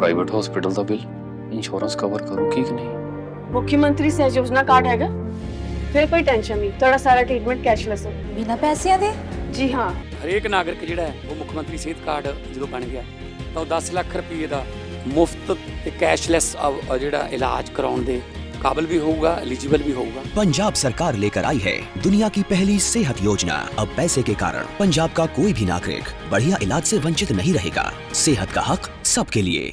Private hospital ਦਾ bill insurance cover ਕਰੂਗੀ ਕਿ ਨਹੀਂ। मुख्यमंत्री सहज योजना कार्ड हैगा, फिर कोई टेंशन नहीं, थोड़ा सारा ट्रीटमेंट कैशलेस है। बिना पैसिਆਂ ਦੇ? जी हाँ। ਹਰੇਕ ਨਾਗਰਿਕ ਜਿਹੜਾ ਹੈ ਉਹ ਮੁੱਖ ਮੰਤਰੀ ਸਿਹਤ ਕਾਰਡ ਜਦੋਂ ਬਣ ਗਿਆ ਤਾਂ ਉਹ 10 ਲੱਖ ਰੁਪਏ ਦਾ ਮੁਫਤ ਤੇ ਕੈਸ਼ਲੈਸ ਜਿਹੜਾ ਇਲਾਜ ਕਰਾਉਣ ਦੇ काबिल भी होगा, एलिजिबल भी होगा। पंजाब सरकार लेकर आई है दुनिया की पहली सेहत योजना। अब पैसे के कारण पंजाब का कोई भी नागरिक बढ़िया इलाज से वंचित नहीं रहेगा। सेहत का हक सबके लिए।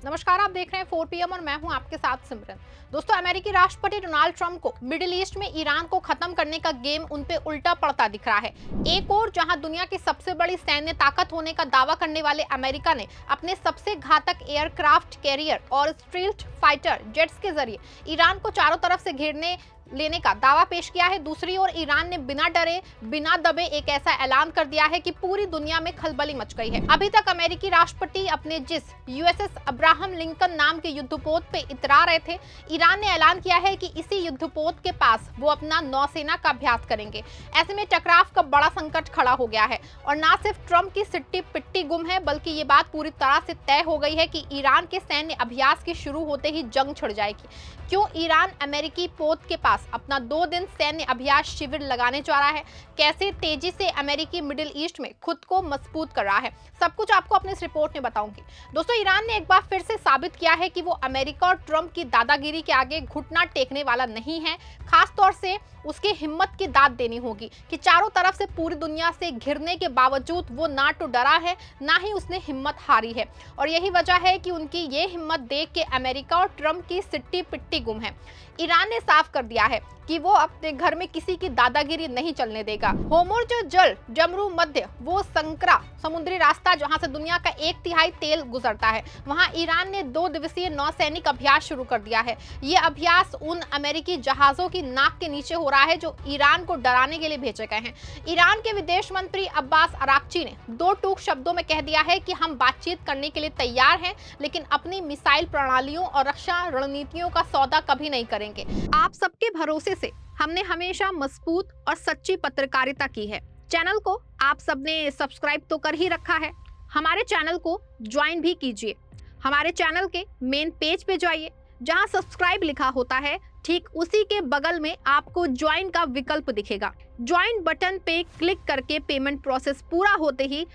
नमस्कार, आप देख रहे हैं 4 PM और मैं हूं आपके साथ सिमरन। दोस्तों, अमेरिकी राष्ट्रपति डोनाल्ड ट्रंप को मिडिल ईस्ट में ईरान को खत्म करने का गेम उन पे उल्टा पड़ता दिख रहा है। एक और जहां दुनिया की सबसे बड़ी सैन्य ताकत होने का दावा करने वाले अमेरिका ने अपने सबसे घातक एयरक्राफ्ट कैरियर और स्ट्रील्थ फाइटर जेट्स के जरिए ईरान को चारों तरफ से घेरने लेने का दावा पेश किया है। दूसरी ओर ईरान ने बिना डरे बिना दबे एक ऐसा ऐलान कर दिया है कि पूरी दुनिया में खलबली मच गई है। अभी तक अमेरिकी राष्ट्रपति अपने जिस यूएसएस अब्राहम लिंकन नाम के युद्धपोत पे इतरा रहे थे, ईरान ने ऐलान किया है कि इसी युद्धपोत के पास वो अपना नौसेना का अभ्यास करेंगे। ऐसे में टकराव का बड़ा संकट खड़ा हो गया है और न सिर्फ ट्रंप की सिट्टी पिट्टी गुम है, बल्कि ये बात पूरी तरह से तय हो गई है कि ईरान के सैन्य अभ्यास के शुरू होते ही जंग छिड़ जाएगी। क्यों ईरान अमेरिकी पोत के पास अपना 2 दिन सैन्य अभ्यास शिविर लगाने जा रहा है, कैसे तेजी से अमेरिकी मिडिल ईस्ट में खुद को मजबूत कर रहा है, सब कुछ आपको अपने इस रिपोर्ट में बताऊंगी। दोस्तों, ईरान ने एक बार फिर से साबित किया है कि वो अमेरिका और ट्रंप की दादागिरी के आगे घुटना टेकने वाला नहीं है। खास तौर से उसके हिम्मत की दाद देनी होगी कि चारों तरफ से पूरी दुनिया से घिरने के बावजूद वो ना तो डरा है, ना ही उसने हिम्मत हारी है। और यही वजह है कि उनकी ये हिम्मत देख के अमेरिका और ट्रंप की सिट्टी पिट्टी गुम है। ईरान ने साफ कर दिया है कि वो अपने घर में किसी की दादागिरी नहीं चलने देगा। होर्मुज़ जल जमरू मध्य वो संकरा समुद्री रास्ता जहां से दुनिया का 1/3 तेल गुजरता है, वहां ईरान ने 2 दिवसीय नौसैनिक अभ्यास शुरू कर दिया है। ये अभ्यास उन अमेरिकी जहाजों की नाक के नीचे हो रहा है जो ईरान को डराने के लिए भेजे गए हैं। ईरान के विदेश मंत्री अब्बास अराक्ची ने 2 टूक शब्दों में कह दिया है कि हम बातचीत करने के लिए तैयार हैं, लेकिन अपनी मिसाइल प्रणालियों और रक्षा रणनीतियों का सौदा कभी नहीं करेंगे। आप सबके भरोसे से हमने हमेशा मजबूत और सच्ची पत्रकारिता की है। चैनल को आप सबने सब्सक्राइब तो कर ही रखा है, हमारे चैनल को ज्वाइन भी कीजिए। हमारे चैनल के मेन पेज पे जाइए, जहां सब्सक्राइब लिखा होता है ठीक उसी के बगल में आपको ज्वाइन का विकल्प दिखेगा। ज्वाइन बटन पे क्लिक करके पेमेंट प्रोसेस पूरा होते ही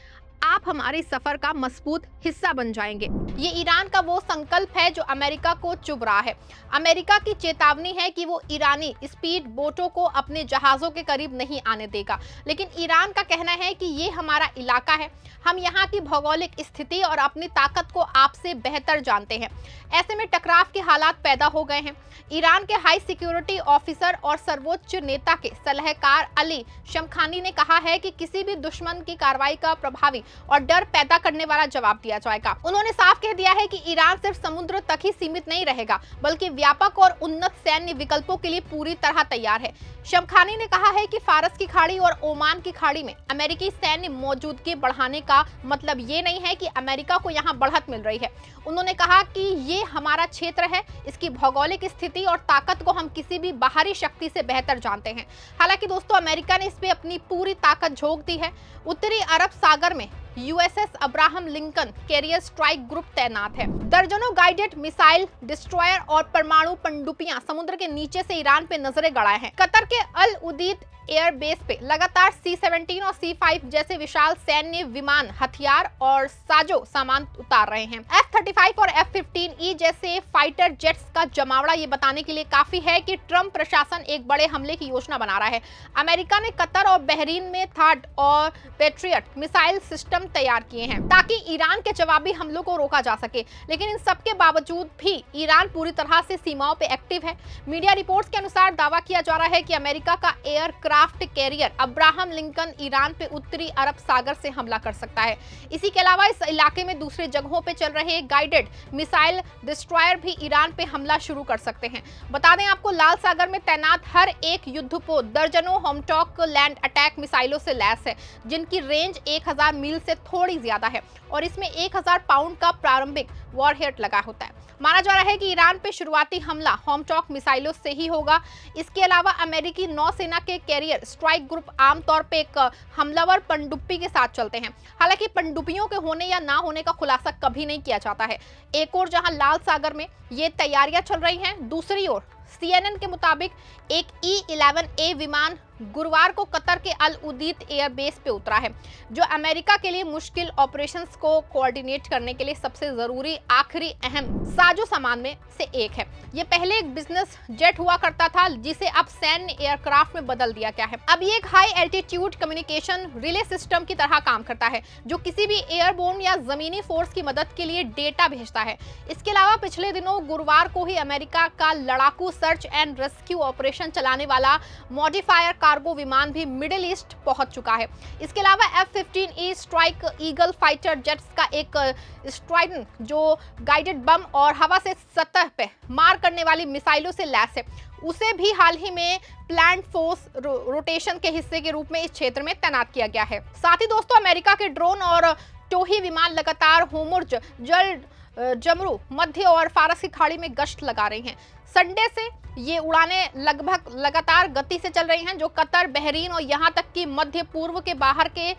आप हमारे सफर का मजबूत हिस्सा बन जाएंगे। ये ईरान का वो संकल्प है जो अमेरिका को चुभ रहा है। अमेरिका की चेतावनी है कि वो ईरानी स्पीड बोटों को अपने जहाजों के करीब नहीं आने देगा, लेकिन ईरान का कहना है कि ये हमारा इलाका है, हम यहाँ की भौगोलिक स्थिति और अपनी ताकत को आपसे बेहतर जानते हैं। ऐसे में टकराव के हालात पैदा हो गए हैं। ईरान के हाई सिक्योरिटी ऑफिसर और सर्वोच्च नेता के सलाहकार अली शमखानी ने कहा है कि किसी भी दुश्मन की कार्रवाई का प्रभावी और डर पैदा करने वाला जवाब दिया जाएगा। उन्होंने साफ कह दिया है कि ईरान सिर्फ समुद्र तक ही सीमित नहीं रहेगा, बल्कि व्यापक और उन्नत सैन्य विकल्पों के लिए पूरी तरह तैयार है। शमखानी ने कहा है कि फारस की खाड़ी और ओमान की खाड़ी में अमेरिकी सैन्य मौजूदगी बढ़ाने का मतलब ये नहीं है कि अमेरिका को यहाँ बढ़त मिल रही है। उन्होंने कहा कि ये हमारा क्षेत्र है, इसकी भौगोलिक स्थिति और ताकत को हम किसी भी बाहरी शक्ति से बेहतर जानते हैं। हालांकि दोस्तों, अमेरिका ने इस पे अपनी पूरी ताकत झोंक दी है। उत्तरी अरब सागर में USS Abraham Lincoln carrier strike group तैनात है। दर्जनों गाइडेड मिसाइल डिस्ट्रॉयर और परमाणु पनडुब्बियां समुद्र के नीचे से ईरान पे नजरें गड़ाए हैं। कतर के अल उदीद एयर बेस पे लगातार C-17 और C-5 जैसे विशाल सैन्य विमान हथियार और साजो सामान उतार रहे हैं। F-35 और F-15E जैसे फाइटर जेट्स का जमावड़ा ये बताने के लिए काफी है कि ट्रंप प्रशासन एक बड़े हमले की योजना बना रहा है। अमेरिका ने कतर और बहरीन में थर्ड और पेट्रियट मिसाइल सिस्टम तैयार किए हैं ताकि ईरान के जवाबी हमलों को रोका जा सके, लेकिन इन सब के बावजूद भी ईरान पूरी तरह से सीमाओं पे एक्टिव है। मीडिया रिपोर्ट्स के अनुसार दावा किया जा रहा है कि अमेरिका का aircraft carrier Abraham Lincoln Iran पे उत्तरी अरब सागर से हमला कर सकता है। इसी के अलावा इस इलाके में दूसरे जगहों पे चल रहे गाइडेड मिसाइल डिस्ट्रॉयर भी ईरान पे हमला शुरू कर सकते हैं। बता दें आपको, लाल सागर में तैनात हर एक युद्धपोत दर्जनों होमटॉक लैंड अटैक मिसाइलों से लैस है, जिनकी रेंज 1000 मील से थोड़ी ज्यादा है और इसमें 1000 पाउंड का प्रारंभिक वॉरहेड लगा होता है। माना जा रहा है कि ईरान पे शुरुआती हमला होमटॉक मिसाइलों से ही होगा। इसके अलावा अमेरिकी नौसेना के कैरियर कैरियर स्ट्राइक ग्रुप आमतौर पे एक हमलावर पनडुब्बी के साथ चलते हैं। हालांकि पनडुब्बियों के होने या ना होने का खुलासा कभी नहीं किया जाता है। एक और जहां लाल सागर में ये तैयारियां चल रही हैं, दूसरी ओर CNN के मुताबिक एक E-11A विमान गुरुवार को कतर के अल उदीद एयरबेस पे उतरा है, जो अमेरिका के लिए मुश्किल ऑपरेशंस को कोऑर्डिनेट करने के लिए सबसे जरूरी आखिरी अहम साजो सामान में से एक है। ये पहले एक बिजनेस जेट हुआ करता था, जिसे अब सैन्य एयरक्राफ्ट में बदल दिया गया है। अब ये एक high altitude communication relay system की तरह काम करता है, जो किसी भी एयरबोर्न या जमीनी फोर्स की मदद के लिए डेटा भेजता है। इसके अलावा पिछले दिनों गुरुवार को ही अमेरिका का लड़ाकू सर्च एंड रेस्क्यू ऑपरेशन चलाने वाला मॉडिफायर कार्गो विमान भी मिडिल ईस्ट पहुंच चुका है। इसके अलावा F-15E strike eagle fighter jets का एक स्ट्राइडन, जो गाइडेड बम और हवा से सतह पे मार करने वाली मिसाइलों से लैस है, उसे भी हाल ही में प्लान्ड फोर्स रोटेशन के हिस्से के रूप में इस क्षेत्र में तैनात किया गया है। साथ ही दोस्तों, अमेरिका के ड्रोन और टोही विमान लगातार होर्मुज़, जल जमरू, मध्य और फारस की खाड़ी में गश्त लगा रही हैं। संडे से ये उड़ानें लगभग लगातार गति से चल रही हैं, जो कतर, बहरीन और यहाँ तक कि मध्य पूर्व के बाहर के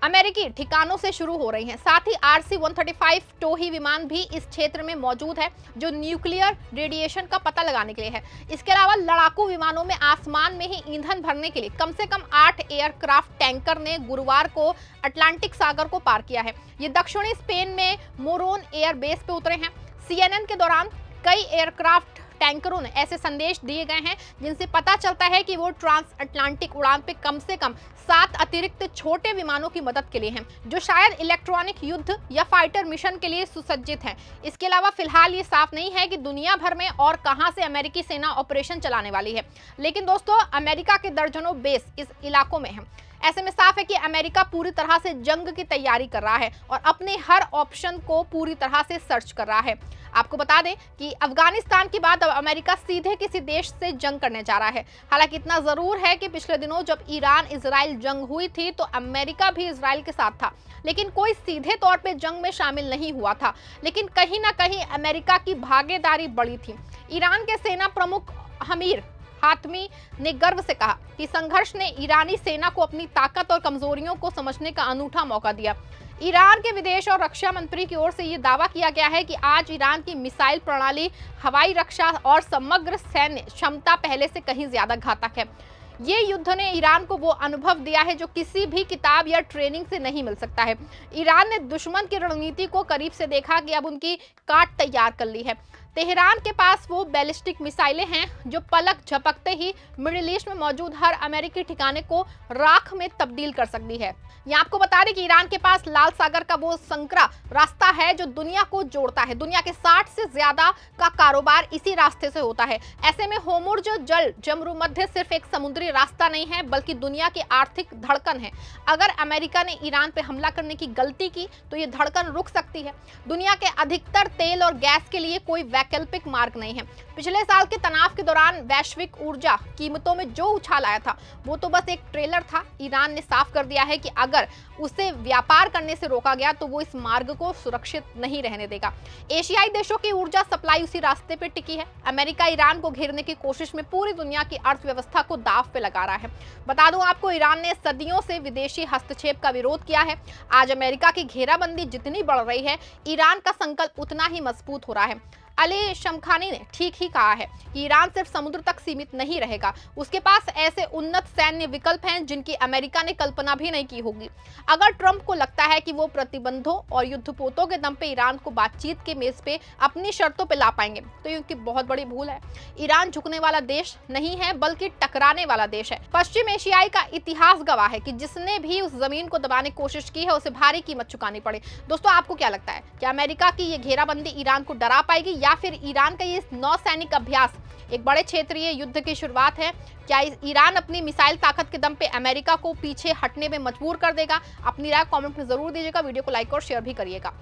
अमेरिकी ठिकानों से शुरू हो रही हैं। साथ ही RC-135 टोही विमान भी इस क्षेत्र में मौजूद है, जो न्यूक्लियर रेडिएशन का पता लगाने के लिए है। इसके अलावा लड़ाकू विमानों में आसमान में ही ईंधन भरने के लिए कम से कम 8 एयरक्राफ्ट टैंकर ने गुरुवार को अटलांटिक सागर को पार किया है। ये दक्षिणी स्पेन में मोरोन एयरबेस पे उतरे हैं। CNN के दौरान कई एयरक्राफ्ट टैंकरों ने ऐसे संदेश दिए गए हैं, जिनसे पता चलता है कि वो ट्रांस अटलांटिक उड़ान पे कम से कम 7 अतिरिक्त छोटे विमानों की मदद के लिए हैं, जो शायद इलेक्ट्रॉनिक युद्ध या फाइटर मिशन के लिए सुसज्जित हैं। इसके अलावा फिलहाल ये साफ नहीं है कि दुनिया भर में और कहां से अमेरिकी सेना ऑपरेशन चलाने वाली है, लेकिन दोस्तों, अमेरिका के दर्जनों बेस इस इलाकों में हैं। ऐसे में साफ है कि अमेरिका पूरी तरह से जंग की तैयारी कर रहा है और अपने हर ऑप्शन को पूरी तरह से सर्च कर रहा है। आपको बता दें कि अफगानिस्तान के बाद अब अमेरिका सीधे किसी देश से जंग करने जा रहा है। हालांकि इतना जरूर है कि पिछले दिनों जब ईरान इजराइल जंग हुई थी, तो अमेरिका भी इजराइल के साथ था, लेकिन कोई सीधे तौर पे जंग में शामिल नहीं हुआ था। लेकिन कहीं ना कहीं अमेरिका की भागीदारी बड़ी थी। ईरान के सेना प्रमुख हमीर हातमी ने गर्व से कहा कि संघर्ष ने ईरानी सेना को अपनी ताकत और कमजोरियों को समझने का अनूठा मौका दिया। ईरान के विदेश और रक्षा मंत्री की ओर से ये दावा किया गया है कि आज ईरान की मिसाइल प्रणाली, हवाई रक्षा और समग्र सैन्य क्षमता पहले से कहीं ज्यादा घातक है। ये युद्ध ने ईरान को वो अनुभव दिया है जो किसी भी किताब या ट्रेनिंग से नहीं मिल सकता है। ईरान ने दुश्मन की रणनीति को करीब से देखा कि अब उनकी काट तैयार कर ली है। तेहरान के पास वो बैलिस्टिक मिसाइलें हैं जो पलक झपकते ही मिडिल ईस्ट में मौजूद हर अमेरिकी ठिकाने को राख में तब्दील कर सकती है। यहाँ आपको बता दें कि ईरान के पास लाल सागर का वो संकरा रास्ता है जो दुनिया को जोड़ता है। दुनिया के 60 से ज्यादा का कारोबार इसी रास्ते से होता है। ऐसे में होर्मुज़ जल जमरू मध्य सिर्फ एक समुद्री रास्ता नहीं है, बल्कि दुनिया की आर्थिक धड़कन है। अगर अमेरिका ने ईरान पे हमला करने की गलती की तो ये धड़कन रुक सकती है। दुनिया के अधिकतर तेल और गैस के लिए कोई वैकल्पिक मार्ग नहीं है। पिछले साल के तनाव के दौरान वैश्विक ऊर्जा कीमतों में जो उछाल आया था, वो तो बस एक ट्रेलर था। ईरान ने साफ कर दिया है कि अगर उसे व्यापार करने से रोका गया तो वो इस मार्ग को सुरक्षित नहीं रहने देगा। एशियाई देशों की ऊर्जा सप्लाई उसी रास्ते पे टिकी है। अमेरिका ईरान को घेरने की कोशिश में पूरी दुनिया की अर्थव्यवस्था को दांव पे लगा रहा है। बता दूं आपको, ईरान ने सदियों से विदेशी हस्तक्षेप का विरोध किया है। आज अमेरिका की घेराबंदी जितनी बढ़ रही है, ईरान का संकल्प उतना ही मजबूत हो रहा है। अली शमखानी ने ठीक ही कहा है कि ईरान सिर्फ समुद्र तक सीमित नहीं रहेगा। उसके पास ऐसे उन्नत सैन्य विकल्प हैं जिनकी अमेरिका ने कल्पना भी नहीं की होगी। अगर ट्रंप को लगता है कि वो प्रतिबंधों और युद्धपोतों के दम पे ईरान को बातचीत के मेज पे अपनी शर्तों पे ला पाएंगे, तो ये उनकी बहुत बड़ी भूल है। ईरान झुकने वाला देश नहीं है, बल्कि टकराने वाला देश है। पश्चिम एशियाई का इतिहास गवाह है कि जिसने भी उस जमीन को दबाने की कोशिश की है, उसे भारी कीमत चुकानी पड़ी। दोस्तों, आपको क्या लगता है कि अमेरिका की ये घेराबंदी ईरान को डरा पाएगी, या फिर ईरान का ये नौसैनिक अभ्यास एक बड़े क्षेत्रीय युद्ध की शुरुआत है? क्या ईरान अपनी मिसाइल ताकत के दम पे अमेरिका को पीछे हटने में मजबूर कर देगा? अपनी राय कमेंट में जरूर दीजिएगा। वीडियो को लाइक और शेयर भी करिएगा।